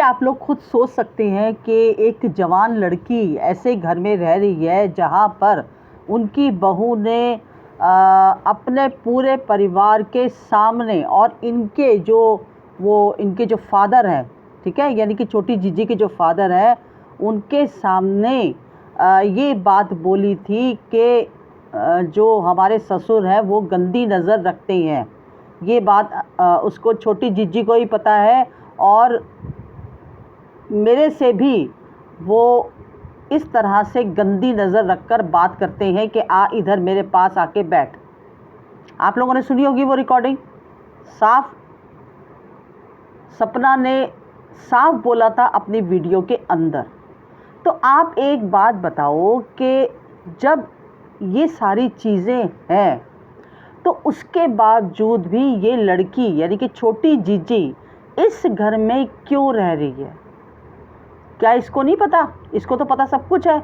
आप लोग खुद सोच सकते हैं कि एक जवान लड़की ऐसे घर में रह रही है जहां पर उनकी बहू ने अपने पूरे परिवार के सामने और इनके जो फादर हैं, ठीक है, यानी कि छोटी जीजी के जो फादर हैं उनके सामने ये बात बोली थी कि जो हमारे ससुर हैं वो गंदी नज़र रखते हैं। ये बात उसको छोटी जीजी को ही पता है और मेरे से भी वो इस तरह से गंदी नज़र रखकर बात करते हैं कि आ इधर मेरे पास आके बैठ। आप लोगों ने सुनी होगी वो रिकॉर्डिंग। सपना ने साफ बोला था अपनी वीडियो के अंदर। तो आप एक बात बताओ कि जब ये सारी चीज़ें हैं तो उसके बावजूद भी ये लड़की यानी कि छोटी जीजी इस घर में क्यों रह रही है? क्या इसको नहीं पता? इसको तो पता सब कुछ है,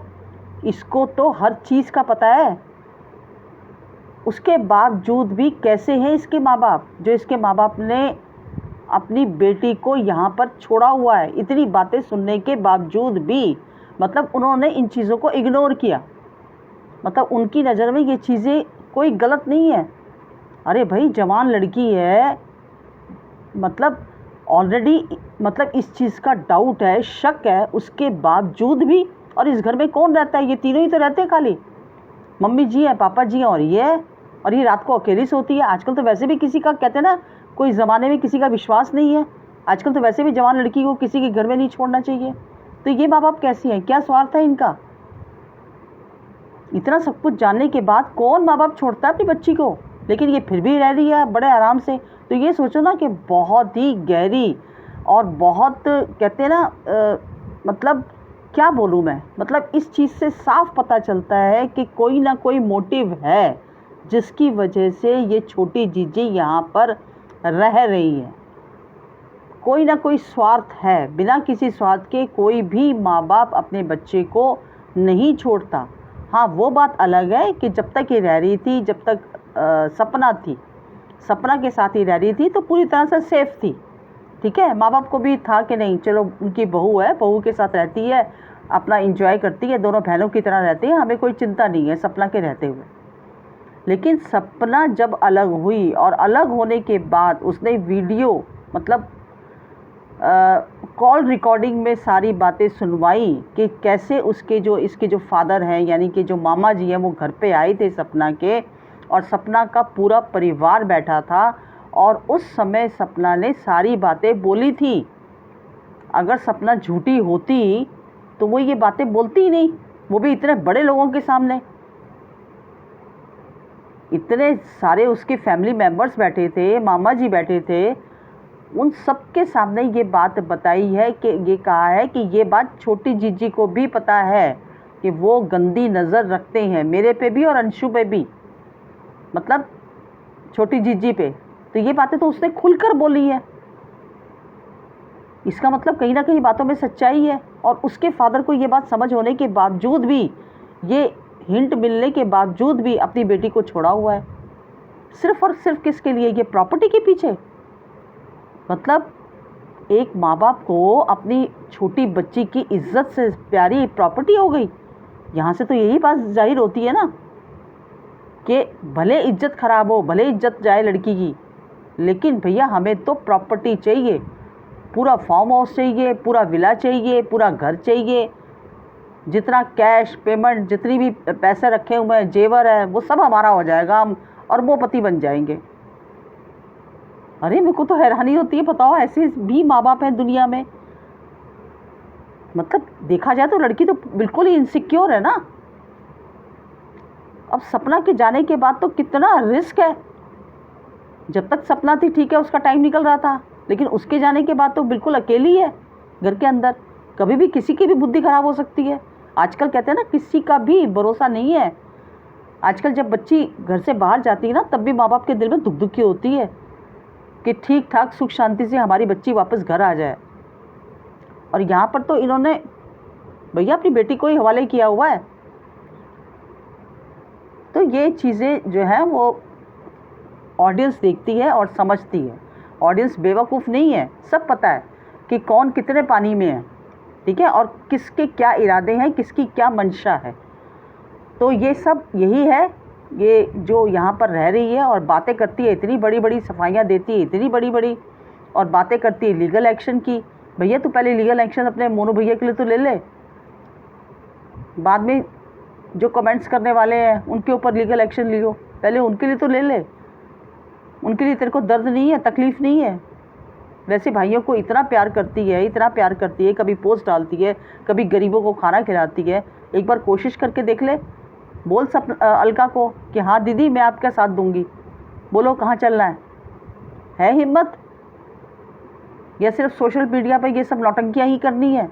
इसको तो हर चीज़ का पता है। उसके बावजूद भी कैसे हैं इसके माँ बाप, जो इसके माँ बाप ने अपनी बेटी को यहाँ पर छोड़ा हुआ है। इतनी बातें सुनने के बावजूद भी मतलब उन्होंने इन चीज़ों को इग्नोर किया। मतलब उनकी नज़र में ये चीज़ें कोई गलत नहीं है। अरे भाई, जवान लड़की है, मतलब ऑलरेडी मतलब इस चीज़ का डाउट है, शक है, उसके बावजूद भी। और इस घर में कौन रहता है? ये तीनों ही तो रहते हैं खाली। मम्मी जी हैं, पापा जी हैं और ये रात को अकेली सोती है। आजकल तो वैसे भी किसी का, कहते हैं ना, कोई ज़माने में किसी का विश्वास नहीं है। आजकल तो वैसे भी जवान लड़की को किसी के घर में नहीं छोड़ना चाहिए। तो ये माँ बाप कैसी हैं? क्या स्वार्थ है इनका? इतना सब कुछ जानने के बाद कौन माँ बाप छोड़ता है अपनी बच्ची को? लेकिन ये फिर भी रह रही है बड़े आराम से। तो ये सोचो ना कि बहुत ही गहरी और बहुत, कहते हैं ना, मतलब क्या बोलूँ मैं, मतलब इस चीज़ से साफ पता चलता है कि कोई ना कोई मोटिव है जिसकी वजह से ये छोटी जीजी यहाँ पर रह रही है। कोई ना कोई स्वार्थ है। बिना किसी स्वार्थ के कोई भी माँ बाप अपने बच्चे को नहीं छोड़ता। हाँ, वो बात अलग है कि जब तक ये रह रही थी, जब तक सपना के साथ ही रह रही थी तो पूरी तरह से सेफ थी, ठीक है। माँ बाप को भी था कि नहीं, चलो उनकी बहू है, बहू के साथ रहती है, अपना एंजॉय करती है, दोनों बहनों की तरह रहती है, हमें कोई चिंता नहीं है सपना के रहते हुए। लेकिन सपना जब अलग हुई और अलग होने के बाद उसने वीडियो, मतलब कॉल रिकॉर्डिंग में सारी बातें सुनवाई कि कैसे इसके जो फादर हैं, यानी कि जो मामा जी हैं, वो घर पे आए थे सपना के, और सपना का पूरा परिवार बैठा था और उस समय सपना ने सारी बातें बोली थी। अगर सपना झूठी होती तो वो ये बातें बोलती ही नहीं, वो भी इतने बड़े लोगों के सामने। इतने सारे उसके फैमिली मेम्बर्स बैठे थे, मामा जी बैठे थे, उन सब के सामने ये बात बताई है कि ये कहा है कि ये बात छोटी जीजी को भी पता है कि वो गंदी नज़र रखते हैं मेरे पे भी और अंशु पे भी, मतलब छोटी जीजी पे। तो ये बातें तो उसने खुलकर बोली है। इसका मतलब कहीं ना कहीं बातों में सच्चाई है। और उसके फादर को ये बात समझ होने के बावजूद भी, ये हिंट मिलने के बावजूद भी अपनी बेटी को छोड़ा हुआ है, सिर्फ और सिर्फ किसके लिए? ये प्रॉपर्टी के पीछे। मतलब एक माँ बाप को अपनी छोटी बच्ची की इज्जत से प्यारी प्रॉपर्टी हो गई। यहाँ से तो यही बात जाहिर होती है ना कि भले इज्जत ख़राब हो, भले इज्जत जाए लड़की की, लेकिन भैया हमें तो प्रॉपर्टी चाहिए, पूरा फार्म हाउस चाहिए, पूरा विला चाहिए, पूरा घर चाहिए, जितना कैश पेमेंट, जितनी भी पैसे रखे हुए हैं, जेवर है, वो सब हमारा हो जाएगा, हम अरबोपति बन जाएंगे। अरे मेरे को तो हैरानी होती है, बताओ ऐसे भी माँ बाप हैं दुनिया में। मतलब देखा जाए तो लड़की तो बिल्कुल ही इनसिक्योर है ना। अब सपना के जाने के बाद तो कितना रिस्क है। जब तक सपना थी ठीक है, उसका टाइम निकल रहा था, लेकिन उसके जाने के बाद तो बिल्कुल अकेली है घर के अंदर। कभी भी किसी की भी बुद्धि ख़राब हो सकती है। आजकल कहते हैं ना, किसी का भी भरोसा नहीं है। आजकल जब बच्ची घर से बाहर जाती है ना, तब भी माँ बाप के दिल में दुख दुखी होती है कि ठीक ठाक सुख शांति से हमारी बच्ची वापस घर आ जाए। और यहाँ पर तो इन्होंने भैया अपनी बेटी को ही हवाले किया हुआ है। तो ये चीज़ें जो हैं वो ऑडियंस देखती है और समझती है। ऑडियंस बेवकूफ़ नहीं है, सब पता है। कि कौन कितने पानी में है, ठीक है, और किसके क्या इरादे हैं, किसकी क्या मंशा है। तो ये सब यही है, ये जो यहाँ पर रह रही है और बातें करती है, इतनी बड़ी बड़ी सफाइयाँ देती है, इतनी बड़ी बड़ी, और बातें करती है लीगल एक्शन की। भैया तू पहले लीगल एक्शन अपने मोनू भैया के लिए तो ले ले, बाद में जो कमेंट्स करने वाले हैं उनके ऊपर लीगल एक्शन लियो, पहले उनके लिए तो ले ले। उनके लिए तेरे को दर्द नहीं है, तकलीफ़ नहीं है। वैसे भाइयों को इतना प्यार करती है, इतना प्यार करती है, कभी पोस्ट डालती है, कभी गरीबों को खाना खिलाती है। एक बार कोशिश करके देख ले, बोल सब अलका को कि हाँ दीदी मैं आपका साथ दूंगी, बोलो कहाँ चलना है हिम्मत, या सिर्फ सोशल मीडिया पर ये सब नौटंकियाँ ही करनी है?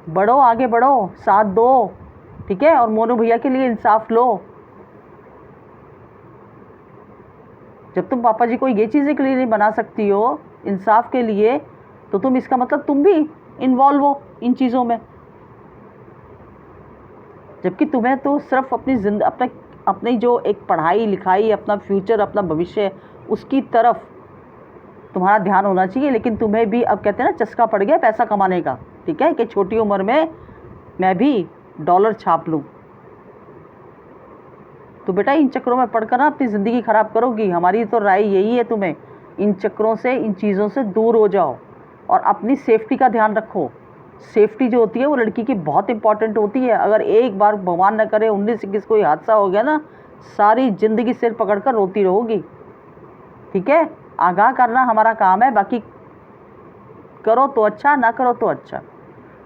बढ़ो, आगे बढ़ो, साथ दो, ठीक है, और मोनू भैया के लिए इंसाफ लो। जब तुम पापा जी को ये चीज़ें के लिए नहीं बना सकती हो इंसाफ के लिए, तो तुम इसका मतलब तुम भी इन्वॉल्व हो इन चीज़ों में। जबकि तुम्हें तो सिर्फ अपनी अपनी जो एक पढ़ाई लिखाई, अपना फ्यूचर, अपना भविष्य, उसकी तरफ तुम्हारा ध्यान होना चाहिए। लेकिन तुम्हें भी अब कहते हैं ना चस्का पड़ गया पैसा कमाने का, ठीक है, कि छोटी उम्र में मैं भी डॉलर छाप लूँ। तो बेटा इन चक्रों में पढ़कर ना अपनी ज़िंदगी ख़राब करोगी। हमारी तो राय यही है तुम्हें, इन चक्रों से, इन चीज़ों से दूर हो जाओ और अपनी सेफ्टी का ध्यान रखो। सेफ्टी जो होती है वो लड़की की बहुत इंपॉर्टेंट होती है। अगर एक बार भगवान न करे 19-21 कोई हादसा हो गया ना, सारी ज़िंदगी सिर पकड़ कर रोती रहोगी, ठीक है। आगाह करना हमारा काम है, बाकी करो तो अच्छा, ना करो तो अच्छा।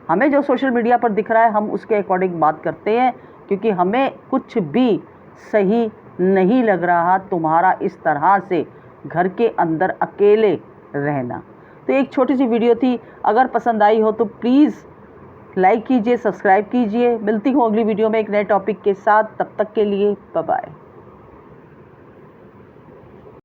हमें जो सोशल मीडिया पर दिख रहा है हम उसके अकॉर्डिंग बात करते हैं, क्योंकि हमें कुछ भी सही नहीं लग रहा तुम्हारा इस तरह से घर के अंदर अकेले रहना। तो एक छोटी सी वीडियो थी, अगर पसंद आई हो तो प्लीज़ लाइक कीजिए, सब्सक्राइब कीजिए। मिलती हूँ अगली वीडियो में एक नए टॉपिक के साथ, तब तक के लिए बाय बाय।